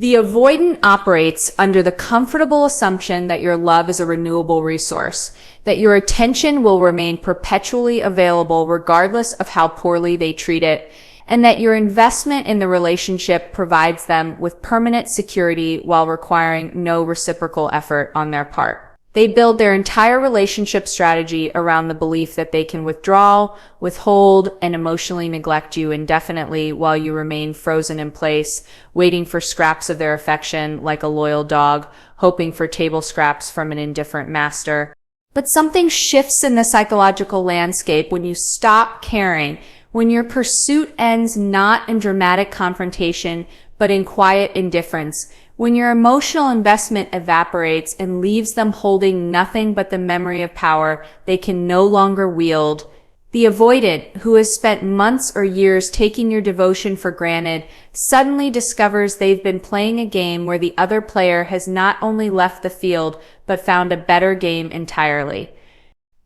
The avoidant operates under the comfortable assumption that your love is a renewable resource, that your attention will remain perpetually available regardless of how poorly they treat it, and that your investment in the relationship provides them with permanent security while requiring no reciprocal effort on their part. They build their entire relationship strategy around the belief that they can withdraw, withhold, and emotionally neglect you indefinitely while you remain frozen in place, waiting for scraps of their affection like a loyal dog, hoping for table scraps from an indifferent master. But something shifts in the psychological landscape when you stop caring, when your pursuit ends not in dramatic confrontation, but in quiet indifference, when your emotional investment evaporates and leaves them holding nothing but the memory of power they can no longer wield. The avoidant, who has spent months or years taking your devotion for granted, suddenly discovers they've been playing a game where the other player has not only left the field, but found a better game entirely.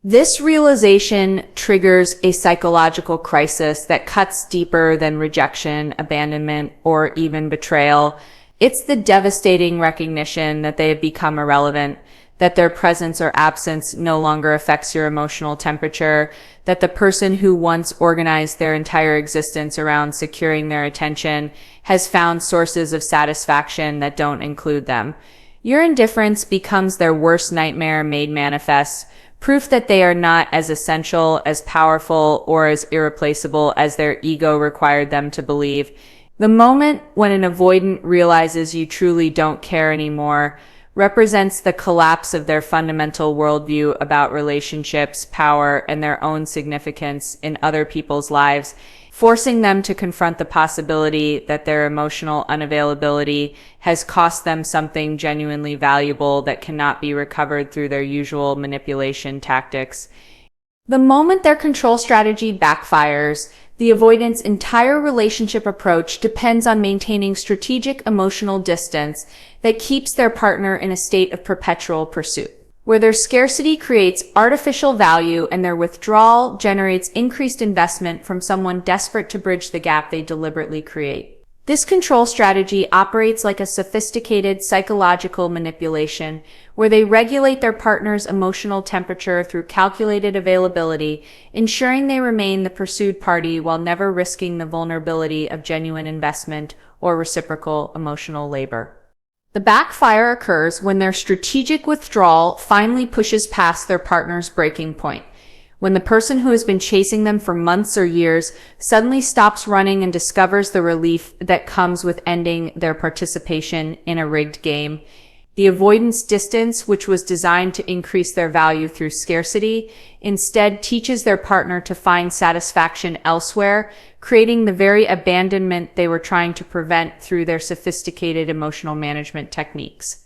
This realization triggers a psychological crisis that cuts deeper than rejection, abandonment, or even betrayal. It's the devastating recognition that they have become irrelevant, that their presence or absence no longer affects your emotional temperature, that the person who once organized their entire existence around securing their attention has found sources of satisfaction that don't include them. Your indifference becomes their worst nightmare made manifest, proof that they are not as essential, as powerful, or as irreplaceable as their ego required them to believe. The moment when an avoidant realizes you truly don't care anymore represents the collapse of their fundamental worldview about relationships, power, and their own significance in other people's lives, forcing them to confront the possibility that their emotional unavailability has cost them something genuinely valuable that cannot be recovered through their usual manipulation tactics. The moment their control strategy backfires, the avoidant's entire relationship approach depends on maintaining strategic emotional distance that keeps their partner in a state of perpetual pursuit, where their scarcity creates artificial value and their withdrawal generates increased investment from someone desperate to bridge the gap they deliberately create. This control strategy operates like a sophisticated psychological manipulation, where they regulate their partner's emotional temperature through calculated availability, ensuring they remain the pursued party while never risking the vulnerability of genuine investment or reciprocal emotional labor. The backfire occurs when their strategic withdrawal finally pushes past their partner's breaking point, when the person who has been chasing them for months or years suddenly stops running and discovers the relief that comes with ending their participation in a rigged game. The avoidance distance, which was designed to increase their value through scarcity, instead teaches their partner to find satisfaction elsewhere, creating the very abandonment they were trying to prevent through their sophisticated emotional management techniques.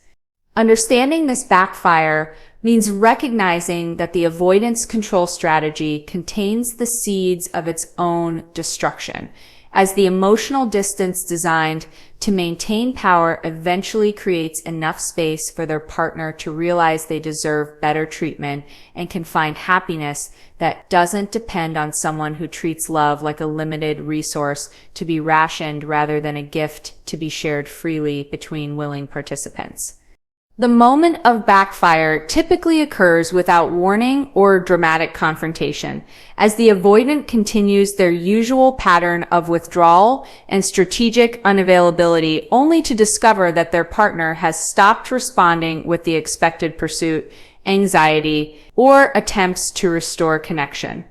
Understanding this backfire means recognizing that the avoidance control strategy contains the seeds of its own destruction, as the emotional distance designed to maintain power eventually creates enough space for their partner to realize they deserve better treatment and can find happiness that doesn't depend on someone who treats love like a limited resource to be rationed rather than a gift to be shared freely between willing participants. The moment of backfire typically occurs without warning or dramatic confrontation, as the avoidant continues their usual pattern of withdrawal and strategic unavailability, only to discover that their partner has stopped responding with the expected pursuit, anxiety, or attempts to restore connection.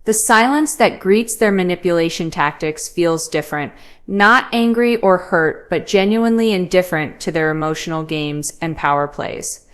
The silence that greets their manipulation tactics feels different, not angry or hurt, but genuinely indifferent to their emotional games and power plays.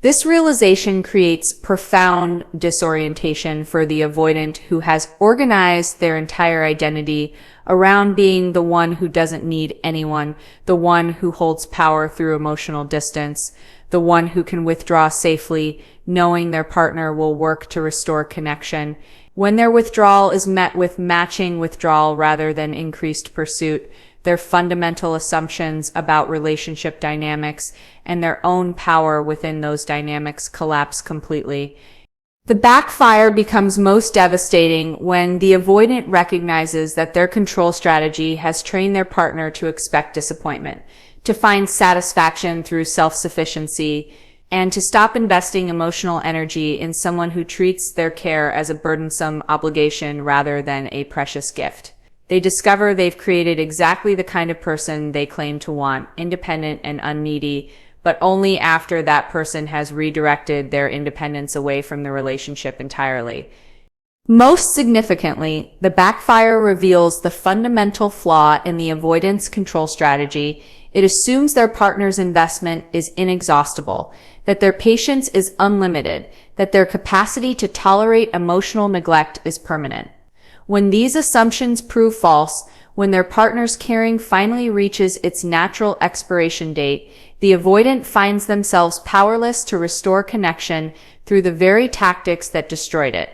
This realization creates profound disorientation for the avoidant, who has organized their entire identity around being the one who doesn't need anyone, the one who holds power through emotional distance, the one who can withdraw safely, knowing their partner will work to restore connection. When their withdrawal is met with matching withdrawal rather than increased pursuit, their fundamental assumptions about relationship dynamics and their own power within those dynamics collapse completely. The backfire becomes most devastating when the avoidant recognizes that their control strategy has trained their partner to expect disappointment, to find satisfaction through self-sufficiency, and to stop investing emotional energy in someone who treats their care as a burdensome obligation rather than a precious gift. They discover they've created exactly the kind of person they claim to want, independent and unneedy, but only after that person has redirected their independence away from the relationship entirely. Most significantly, the backfire reveals the fundamental flaw in the avoidance control strategy. It assumes their partner's investment is inexhaustible, that their patience is unlimited, that their capacity to tolerate emotional neglect is permanent. When these assumptions prove false, when their partner's caring finally reaches its natural expiration date, the avoidant finds themselves powerless to restore connection through the very tactics that destroyed it.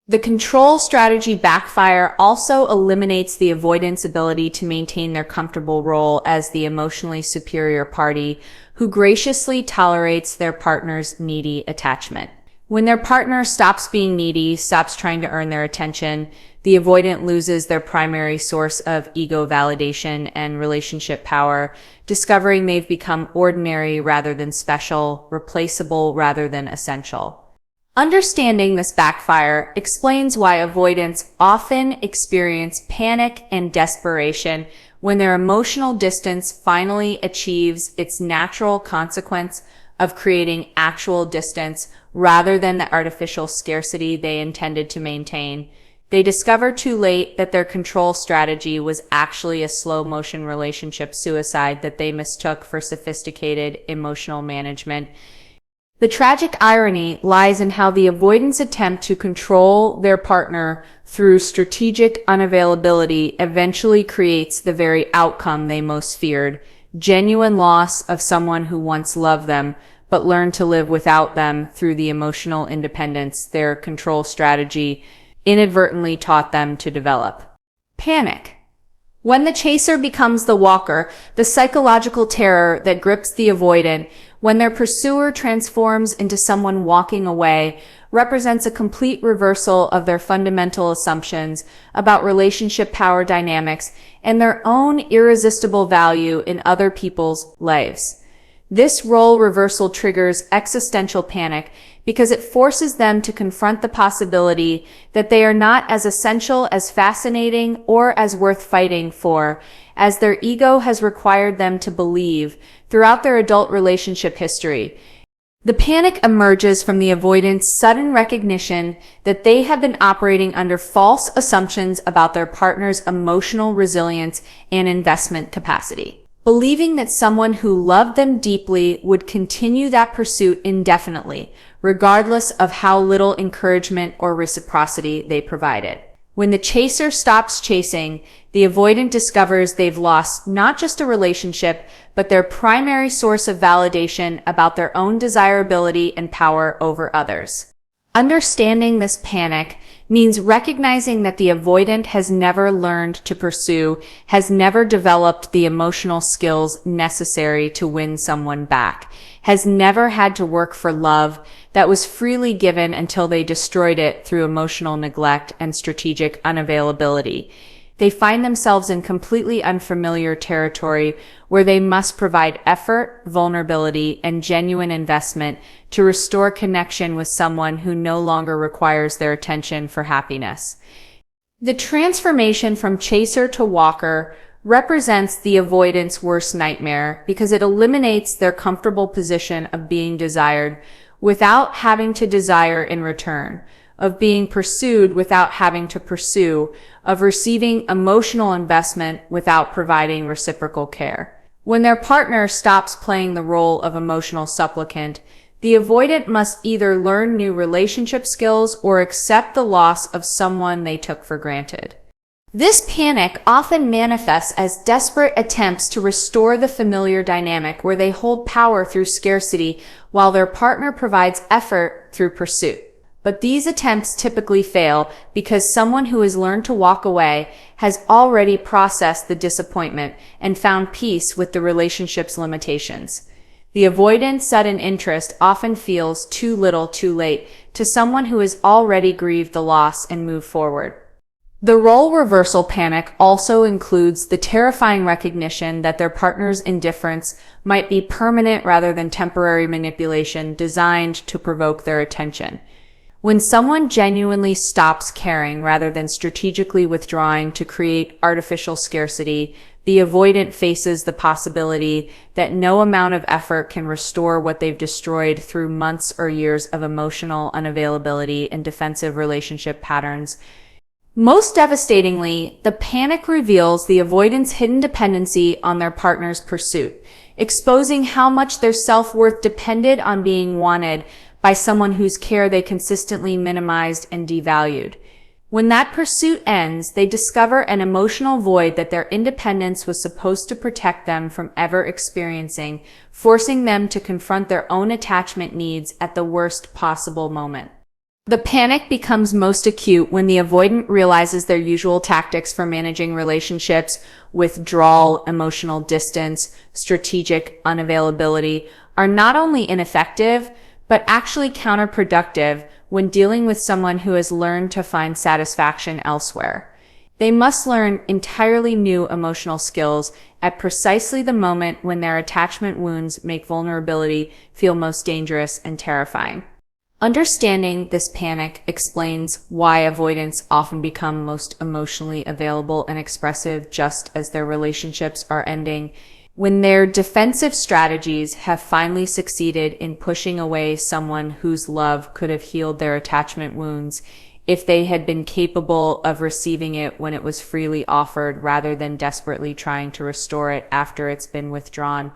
The control strategy backfire also eliminates the avoidant's ability to maintain their comfortable role as the emotionally superior party who graciously tolerates their partner's needy attachment. When their partner stops being needy, stops trying to earn their attention, the avoidant loses their primary source of ego validation and relationship power, discovering they've become ordinary rather than special, replaceable rather than essential. Understanding this backfire explains why avoidants often experience panic and desperation when their emotional distance finally achieves its natural consequence of creating actual distance rather than the artificial scarcity they intended to maintain. They discover too late that their control strategy was actually a slow-motion relationship suicide that they mistook for sophisticated emotional management. The tragic irony lies in how the avoidants' attempt to control their partner through strategic unavailability eventually creates the very outcome they most feared: genuine loss of someone who once loved them, but learned to live without them through the emotional independence their control strategy inadvertently taught them to develop. Panic. When the chaser becomes the walker, the psychological terror that grips the avoidant when their pursuer transforms into someone walking away represents a complete reversal of their fundamental assumptions about relationship power dynamics and their own irresistible value in other people's lives. This role reversal triggers existential panic because it forces them to confront the possibility that they are not as essential, as fascinating, or as worth fighting for as their ego has required them to believe throughout their adult relationship history. The panic emerges from the avoidant's sudden recognition that they have been operating under false assumptions about their partner's emotional resilience and investment capacity. Believing that someone who loved them deeply would continue that pursuit indefinitely, regardless of how little encouragement or reciprocity they provided. When the chaser stops chasing, the avoidant discovers they've lost not just a relationship, but their primary source of validation about their own desirability and power over others. Understanding this panic means recognizing that the avoidant has never learned to pursue, has never developed the emotional skills necessary to win someone back, has never had to work for love that was freely given until they destroyed it through emotional neglect and strategic unavailability. They find themselves in completely unfamiliar territory where they must provide effort, vulnerability, and genuine investment to restore connection with someone who no longer requires their attention for happiness. The transformation from chaser to walker represents the avoidant's worst nightmare because it eliminates their comfortable position of being desired without having to desire in return, of being pursued without having to pursue, of receiving emotional investment without providing reciprocal care. When their partner stops playing the role of emotional supplicant, the avoidant must either learn new relationship skills or accept the loss of someone they took for granted. This panic often manifests as desperate attempts to restore the familiar dynamic where they hold power through scarcity while their partner provides effort through pursuit. But these attempts typically fail because someone who has learned to walk away has already processed the disappointment and found peace with the relationship's limitations. The avoidant sudden interest often feels too little too late to someone who has already grieved the loss and moved forward. The role reversal panic also includes the terrifying recognition that their partner's indifference might be permanent rather than temporary manipulation designed to provoke their attention. When someone genuinely stops caring rather than strategically withdrawing to create artificial scarcity, the avoidant faces the possibility that no amount of effort can restore what they've destroyed through months or years of emotional unavailability and defensive relationship patterns. Most devastatingly, the panic reveals the avoidant's hidden dependency on their partner's pursuit, exposing how much their self-worth depended on being wanted by someone whose care they consistently minimized and devalued. When that pursuit ends, they discover an emotional void that their independence was supposed to protect them from ever experiencing, forcing them to confront their own attachment needs at the worst possible moment. The panic becomes most acute when the avoidant realizes their usual tactics for managing relationships, withdrawal, emotional distance, strategic unavailability, are not only ineffective, but actually counterproductive when dealing with someone who has learned to find satisfaction elsewhere. They must learn entirely new emotional skills at precisely the moment when their attachment wounds make vulnerability feel most dangerous and terrifying. Understanding this panic explains why avoidants often become most emotionally available and expressive just as their relationships are ending. When their defensive strategies have finally succeeded in pushing away someone whose love could have healed their attachment wounds, if they had been capable of receiving it when it was freely offered rather than desperately trying to restore it after it's been withdrawn.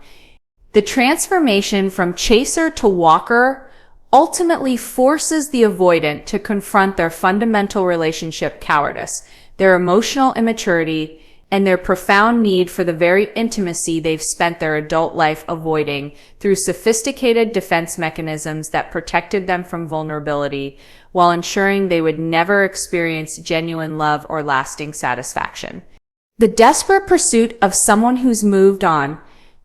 The transformation from chaser to walker ultimately forces the avoidant to confront their fundamental relationship cowardice, their emotional immaturity, and their profound need for the very intimacy they've spent their adult life avoiding through sophisticated defense mechanisms that protected them from vulnerability, while ensuring they would never experience genuine love or lasting satisfaction. The desperate pursuit of someone who's moved on,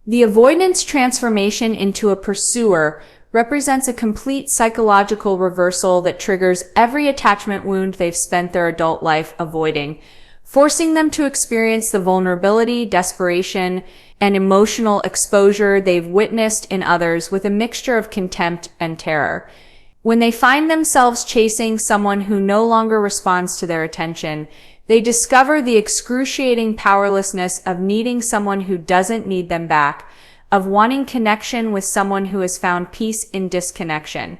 the avoidant's transformation into a pursuer, represents a complete psychological reversal that triggers every attachment wound they've spent their adult life avoiding, forcing them to experience the vulnerability, desperation, and emotional exposure they've witnessed in others with a mixture of contempt and terror. When they find themselves chasing someone who no longer responds to their attention, they discover the excruciating powerlessness of needing someone who doesn't need them back, of wanting connection with someone who has found peace in disconnection.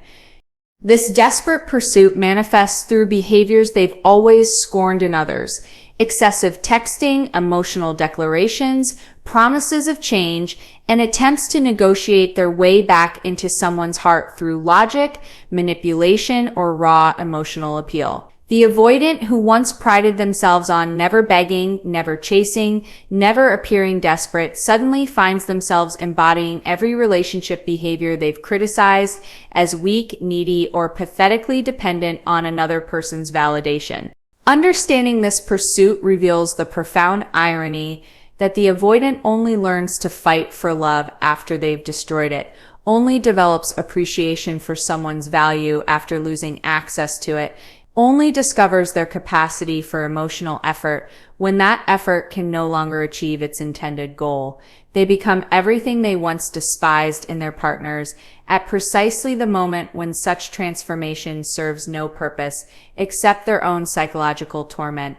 This desperate pursuit manifests through behaviors they've always scorned in others: excessive texting, emotional declarations, promises of change, and attempts to negotiate their way back into someone's heart through logic, manipulation, or raw emotional appeal. The avoidant, who once prided themselves on never begging, never chasing, never appearing desperate, suddenly finds themselves embodying every relationship behavior they've criticized as weak, needy, or pathetically dependent on another person's validation. Understanding this pursuit reveals the profound irony that the avoidant only learns to fight for love after they've destroyed it, only develops appreciation for someone's value after losing access to it, only discovers their capacity for emotional effort when that effort can no longer achieve its intended goal. They become everything they once despised in their partners at precisely the moment when such transformation serves no purpose except their own psychological torment.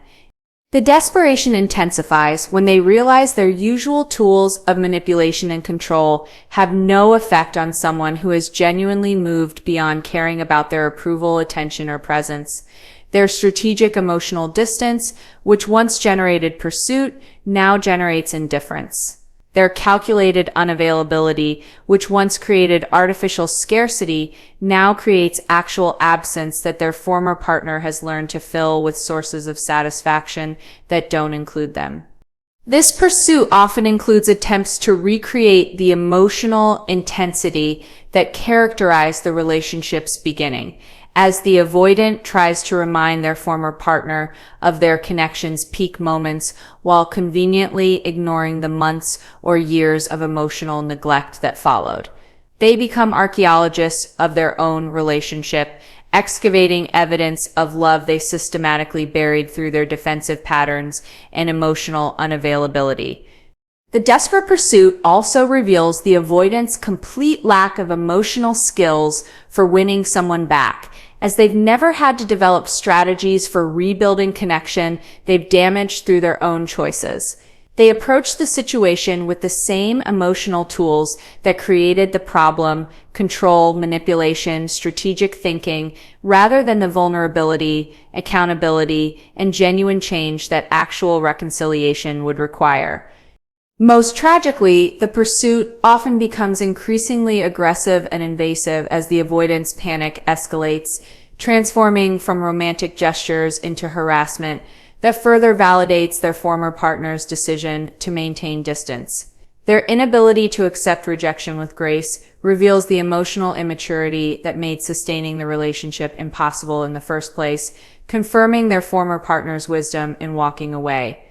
The desperation intensifies when they realize their usual tools of manipulation and control have no effect on someone who has genuinely moved beyond caring about their approval, attention, or presence. Their strategic emotional distance, which once generated pursuit, now generates indifference. Their calculated unavailability, which once created artificial scarcity, now creates actual absence that their former partner has learned to fill with sources of satisfaction that don't include them. This pursuit often includes attempts to recreate the emotional intensity that characterized the relationship's beginning, as the avoidant tries to remind their former partner of their connection's peak moments while conveniently ignoring the months or years of emotional neglect that followed. They become archaeologists of their own relationship, excavating evidence of love they systematically buried through their defensive patterns and emotional unavailability. The desperate pursuit also reveals the avoidant's complete lack of emotional skills for winning someone back, as they've never had to develop strategies for rebuilding connection they've damaged through their own choices. They approach the situation with the same emotional tools that created the problem: control, manipulation, strategic thinking, rather than the vulnerability, accountability, and genuine change that actual reconciliation would require. Most tragically, the pursuit often becomes increasingly aggressive and invasive as the avoidance panic escalates, transforming from romantic gestures into harassment that further validates their former partner's decision to maintain distance. Their inability to accept rejection with grace reveals the emotional immaturity that made sustaining the relationship impossible in the first place, confirming their former partner's wisdom in walking away.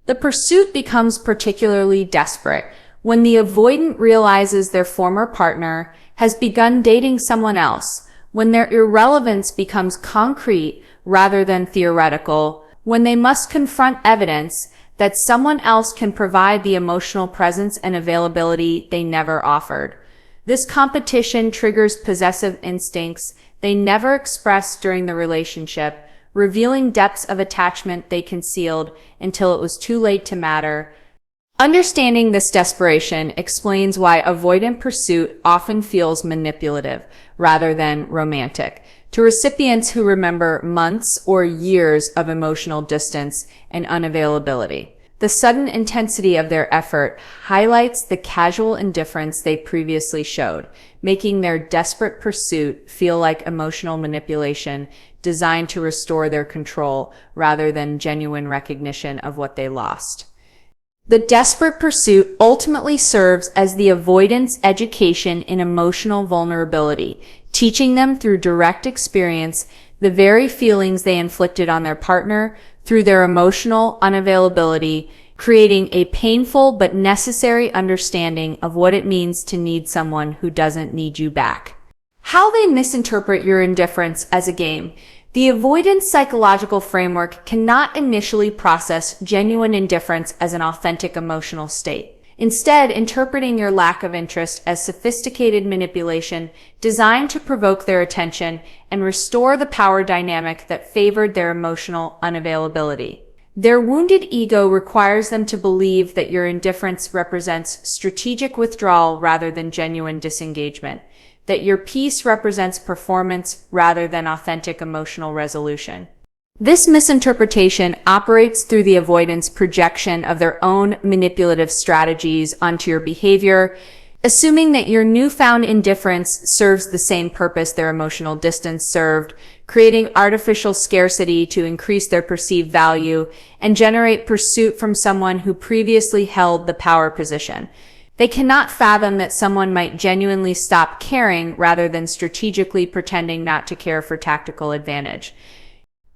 The pursuit becomes particularly desperate when the avoidant realizes their former partner has begun dating someone else, when their irrelevance becomes concrete rather than theoretical, when they must confront evidence that someone else can provide the emotional presence and availability they never offered. This competition triggers possessive instincts they never expressed during the relationship, revealing depths of attachment they concealed until it was too late to matter. Understanding this desperation explains why avoidant pursuit often feels manipulative rather than romantic to recipients who remember months or years of emotional distance and unavailability. The sudden intensity of their effort highlights the casual indifference they previously showed, making their desperate pursuit feel like emotional manipulation designed to restore their control rather than genuine recognition of what they lost. The desperate pursuit ultimately serves as the avoidant's education in emotional vulnerability, teaching them through direct experience the very feelings they inflicted on their partner through their emotional unavailability, creating a painful but necessary understanding of what it means to need someone who doesn't need you back. How they misinterpret your indifference as a game. The avoidance psychological framework cannot initially process genuine indifference as an authentic emotional state, instead interpreting your lack of interest as sophisticated manipulation designed to provoke their attention and restore the power dynamic that favored their emotional unavailability. Their wounded ego requires them to believe that your indifference represents strategic withdrawal rather than genuine disengagement, that your peace represents performance rather than authentic emotional resolution. This misinterpretation operates through the avoidant's projection of their own manipulative strategies onto your behavior, assuming that your newfound indifference serves the same purpose their emotional distance served, creating artificial scarcity to increase their perceived value and generate pursuit from someone who previously held the power position. They cannot fathom that someone might genuinely stop caring rather than strategically pretending not to care for tactical advantage.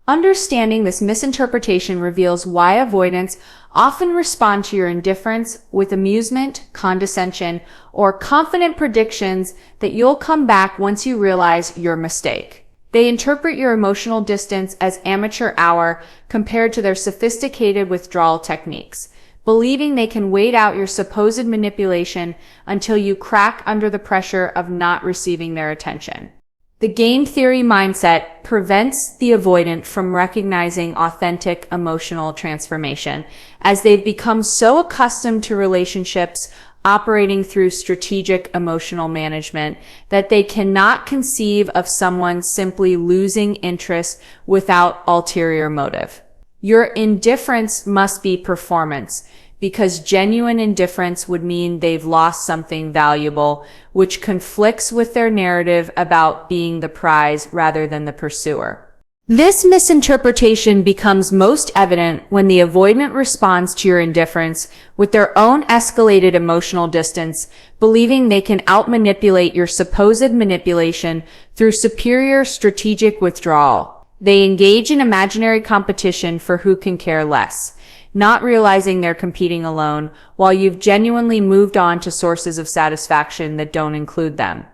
Understanding this misinterpretation reveals why avoidants often respond to your indifference with amusement, condescension, or confident predictions that you'll come back once you realize your mistake. They interpret your emotional distance as amateur hour compared to their sophisticated withdrawal techniques, believing they can wait out your supposed manipulation until you crack under the pressure of not receiving their attention. The game theory mindset prevents the avoidant from recognizing authentic emotional transformation, as they've become so accustomed to relationships operating through strategic emotional management that they cannot conceive of someone simply losing interest without ulterior motive. Your indifference must be performance, because genuine indifference would mean they've lost something valuable, which conflicts with their narrative about being the prize rather than the pursuer. This misinterpretation becomes most evident when the avoidant responds to your indifference with their own escalated emotional distance, believing they can outmanipulate your supposed manipulation through superior strategic withdrawal. They engage in imaginary competition for who can care less, not realizing they're competing alone, while you've genuinely moved on to sources of satisfaction that don't include them.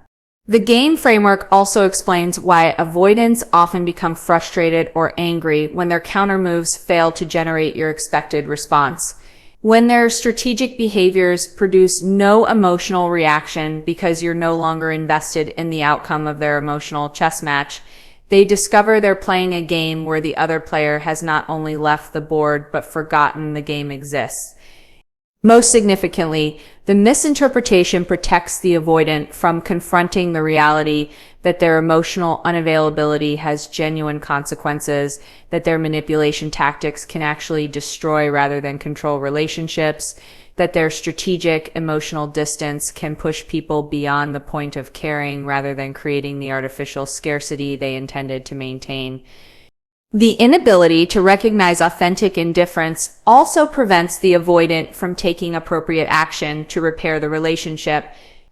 The game framework also explains why avoidants often become frustrated or angry when their countermoves fail to generate your expected response. When their strategic behaviors produce no emotional reaction because you're no longer invested in the outcome of their emotional chess match, they discover they're playing a game where the other player has not only left the board but forgotten the game exists. Most significantly, the misinterpretation protects the avoidant from confronting the reality that their emotional unavailability has genuine consequences, that their manipulation tactics can actually destroy rather than control relationships, that their strategic emotional distance can push people beyond the point of caring rather than creating the artificial scarcity they intended to maintain. The inability to recognize authentic indifference also prevents the avoidant from taking appropriate action to repair the relationship,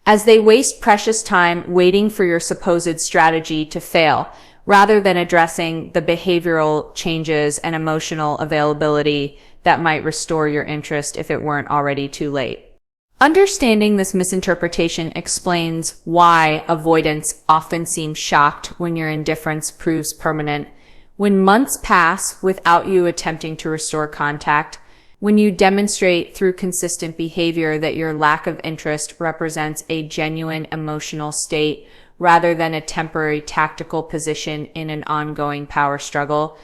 as they waste precious time waiting for your supposed strategy to fail, rather than addressing the behavioral changes and emotional availability that might restore your interest if it weren't already too late. Understanding this misinterpretation explains why avoidants often seem shocked when your indifference proves permanent. When months pass without you attempting to restore contact, when you demonstrate through consistent behavior that your lack of interest represents a genuine emotional state rather than a temporary tactical position in an ongoing power struggle,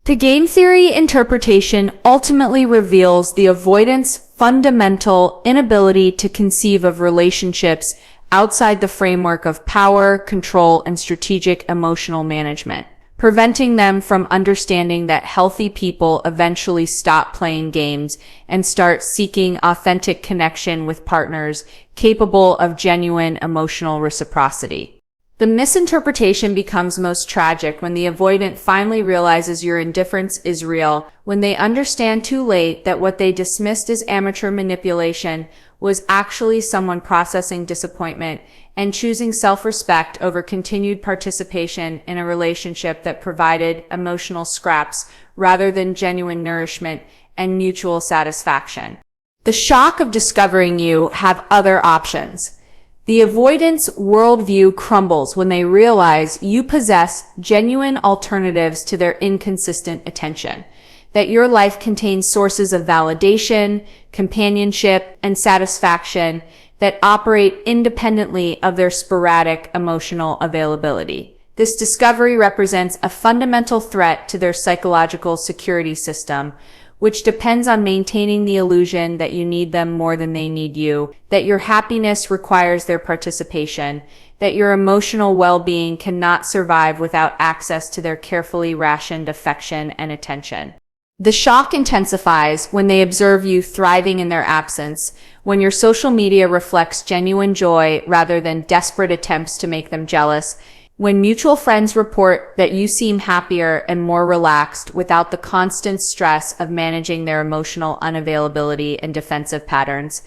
the game theory interpretation ultimately reveals the avoidant's fundamental inability to conceive of relationships outside the framework of power, control, and strategic emotional management, preventing them from understanding that healthy people eventually stop playing games and start seeking authentic connection with partners capable of genuine emotional reciprocity. The misinterpretation becomes most tragic when the avoidant finally realizes your indifference is real, when they understand too late that what they dismissed as amateur manipulation was actually someone processing disappointment and choosing self-respect over continued participation in a relationship that provided emotional scraps rather than genuine nourishment and mutual satisfaction. The shock of discovering you have other options. The avoidant's worldview crumbles when they realize you possess genuine alternatives to their inconsistent attention, that your life contains sources of validation, companionship, and satisfaction that operate independently of their sporadic emotional availability. This discovery represents a fundamental threat to their psychological security system, which depends on maintaining the illusion that you need them more than they need you, that your happiness requires their participation, that your emotional well-being cannot survive without access to their carefully rationed affection and attention. The shock intensifies when they observe you thriving in their absence, when your social media reflects genuine joy rather than desperate attempts to make them jealous, when mutual friends report that you seem happier and more relaxed without the constant stress of managing their emotional unavailability and defensive patterns.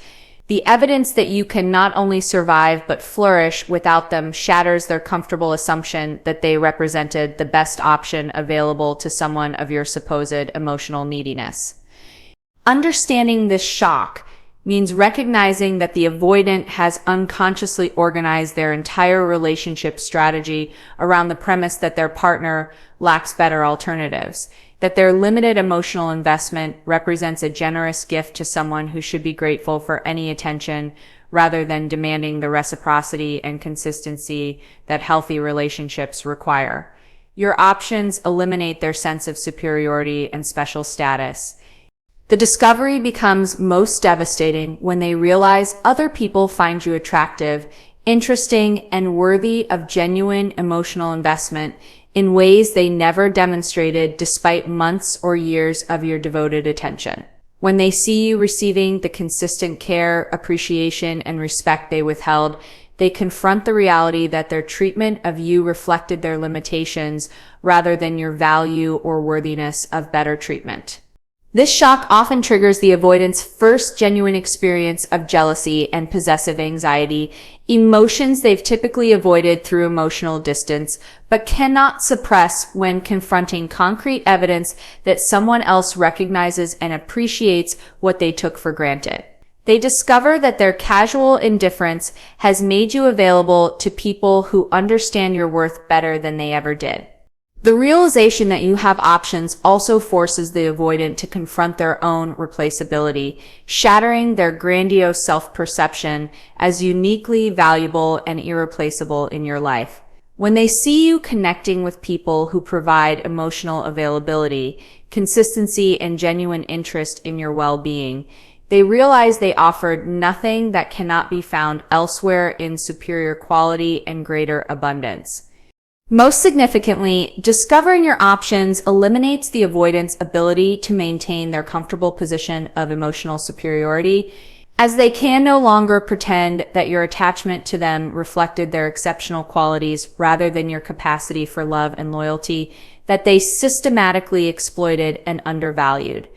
The evidence that you can not only survive but flourish without them shatters their comfortable assumption that they represented the best option available to someone of your supposed emotional neediness. Understanding this shock means recognizing that the avoidant has unconsciously organized their entire relationship strategy around the premise that their partner lacks better alternatives, that their limited emotional investment represents a generous gift to someone who should be grateful for any attention rather than demanding the reciprocity and consistency that healthy relationships require. Your options eliminate their sense of superiority and special status. The discovery becomes most devastating when they realize other people find you attractive, interesting, and worthy of genuine emotional investment in ways they never demonstrated despite months or years of your devoted attention. When they see you receiving the consistent care, appreciation, and respect they withheld, they confront the reality that their treatment of you reflected their limitations rather than your value or worthiness of better treatment. This shock often triggers the avoidant's first genuine experience of jealousy and possessive anxiety, emotions they've typically avoided through emotional distance, but cannot suppress when confronting concrete evidence that someone else recognizes and appreciates what they took for granted. They discover that their casual indifference has made you available to people who understand your worth better than they ever did. The realization that you have options also forces the avoidant to confront their own replaceability, shattering their grandiose self-perception as uniquely valuable and irreplaceable in your life. When they see you connecting with people who provide emotional availability, consistency, and genuine interest in your well-being, they realize they offered nothing that cannot be found elsewhere in superior quality and greater abundance. Most significantly, discovering your options eliminates the avoidant's ability to maintain their comfortable position of emotional superiority, as they can no longer pretend that your attachment to them reflected their exceptional qualities rather than your capacity for love and loyalty that they systematically exploited and undervalued.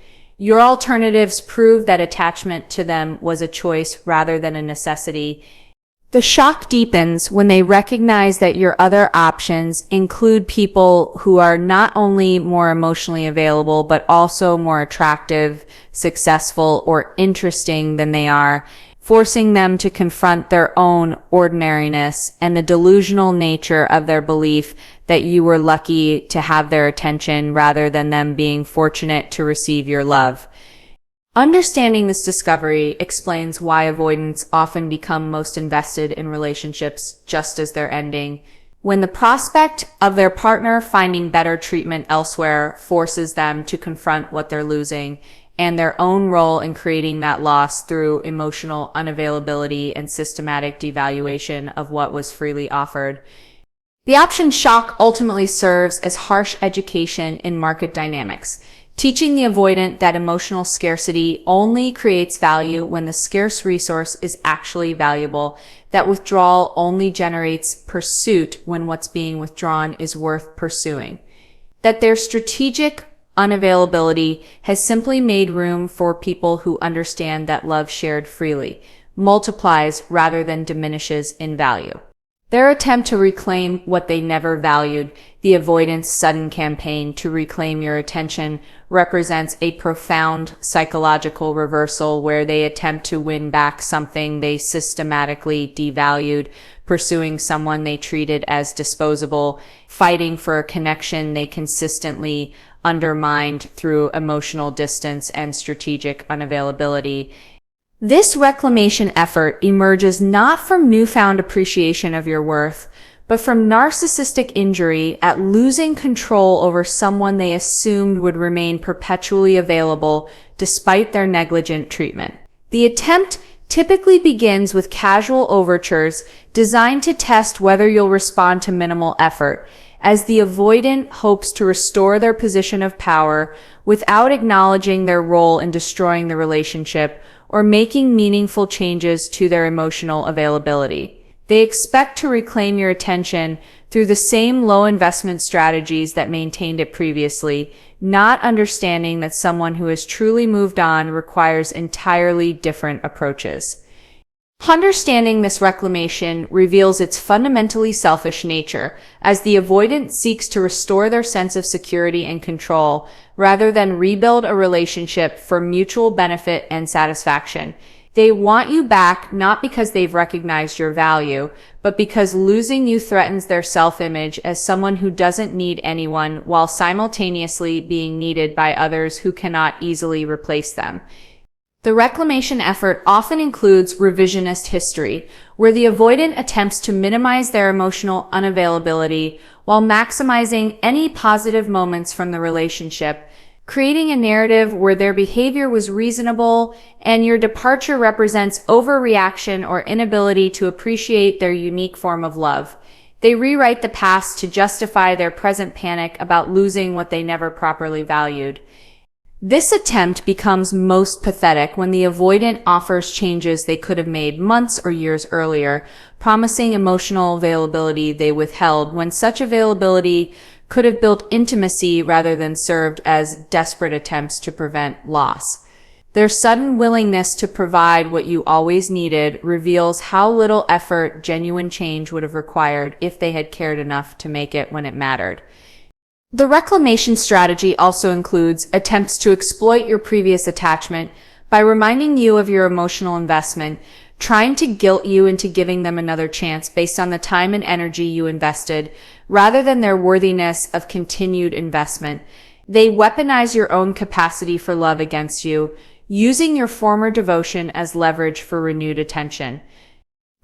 Your alternatives prove that attachment to them was a choice rather than a necessity. The shock deepens when they recognize that your other options include people who are not only more emotionally available, but also more attractive, successful, or interesting than they are, forcing them to confront their own ordinariness and the delusional nature of their belief that you were lucky to have their attention rather than them being fortunate to receive your love. Understanding this discovery explains why avoidants often become most invested in relationships just as they're ending. When the prospect of their partner finding better treatment elsewhere forces them to confront what they're losing and their own role in creating that loss through emotional unavailability and systematic devaluation of what was freely offered. The option shock ultimately serves as harsh education in market dynamics, teaching the avoidant that emotional scarcity only creates value when the scarce resource is actually valuable, that withdrawal only generates pursuit when what's being withdrawn is worth pursuing, that their strategic unavailability has simply made room for people who understand that love shared freely multiplies rather than diminishes in value. Their attempt to reclaim what they never valued, the avoidance sudden campaign to reclaim your attention, represents a profound psychological reversal where they attempt to win back something they systematically devalued, pursuing someone they treated as disposable, fighting for a connection they consistently undermined through emotional distance and strategic unavailability. This reclamation effort emerges not from newfound appreciation of your worth, but from narcissistic injury at losing control over someone they assumed would remain perpetually available despite their negligent treatment. The attempt typically begins with casual overtures designed to test whether you'll respond to minimal effort, as the avoidant hopes to restore their position of power without acknowledging their role in destroying the relationship or making meaningful changes to their emotional availability. They expect to reclaim your attention through the same low investment strategies that maintained it previously, not understanding that someone who has truly moved on requires entirely different approaches. Understanding this reclamation reveals its fundamentally selfish nature, as the avoidant seeks to restore their sense of security and control rather than rebuild a relationship for mutual benefit and satisfaction. They want you back not because they've recognized your value, but because losing you threatens their self-image as someone who doesn't need anyone while simultaneously being needed by others who cannot easily replace them. The reclamation effort often includes revisionist history, where the avoidant attempts to minimize their emotional unavailability while maximizing any positive moments from the relationship, creating a narrative where their behavior was reasonable and your departure represents overreaction or inability to appreciate their unique form of love. They rewrite the past to justify their present panic about losing what they never properly valued. This attempt becomes most pathetic when the avoidant offers changes they could have made months or years earlier, promising emotional availability they withheld when such availability could have built intimacy rather than served as desperate attempts to prevent loss. Their sudden willingness to provide what you always needed reveals how little effort genuine change would have required if they had cared enough to make it when it mattered. The reclamation strategy also includes attempts to exploit your previous attachment By reminding you of your emotional investment, trying to guilt you into giving them another chance based on the time and energy you invested, rather than their worthiness of continued investment. They weaponize your own capacity for love against you, using your former devotion as leverage for renewed attention.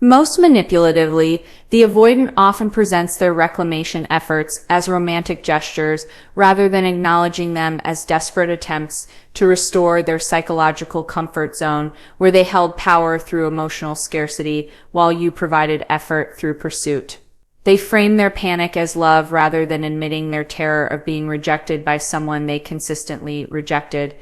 Most manipulatively, the avoidant often presents their reclamation efforts as romantic gestures rather than acknowledging them as desperate attempts to restore their psychological comfort zone where they held power through emotional scarcity while you provided effort through pursuit. They frame their panic as love rather than admitting their terror of being rejected by someone they consistently rejected.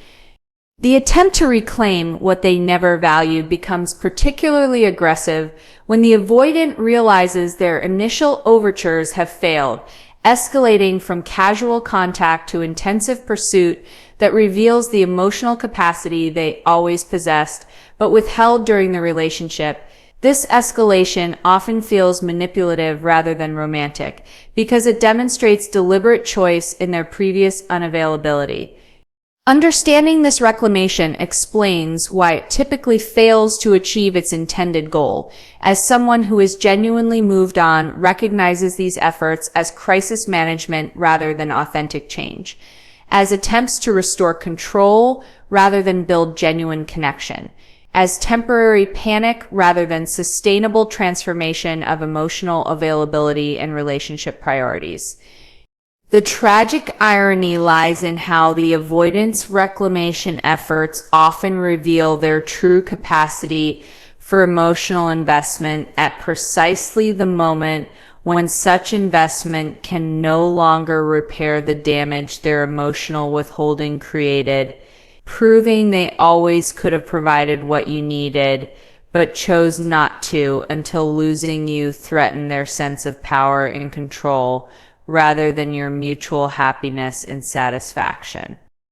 The attempt to reclaim what they never valued becomes particularly aggressive when the avoidant realizes their initial overtures have failed, escalating from casual contact to intensive pursuit that reveals the emotional capacity they always possessed but withheld during the relationship. This escalation often feels manipulative rather than romantic because it demonstrates deliberate choice in their previous unavailability. Understanding this reclamation explains why it typically fails to achieve its intended goal, as someone who is genuinely moved on recognizes these efforts as crisis management rather than authentic change, as attempts to restore control rather than build genuine connection, as temporary panic rather than sustainable transformation of emotional availability and relationship priorities. The tragic irony lies in how the avoidance reclamation efforts often reveal their true capacity for emotional investment at precisely the moment when such investment can no longer repair the damage their emotional withholding created, proving they always could have provided what you needed, but chose not to until losing you threatened their sense of power and control, rather than your mutual happiness and satisfaction.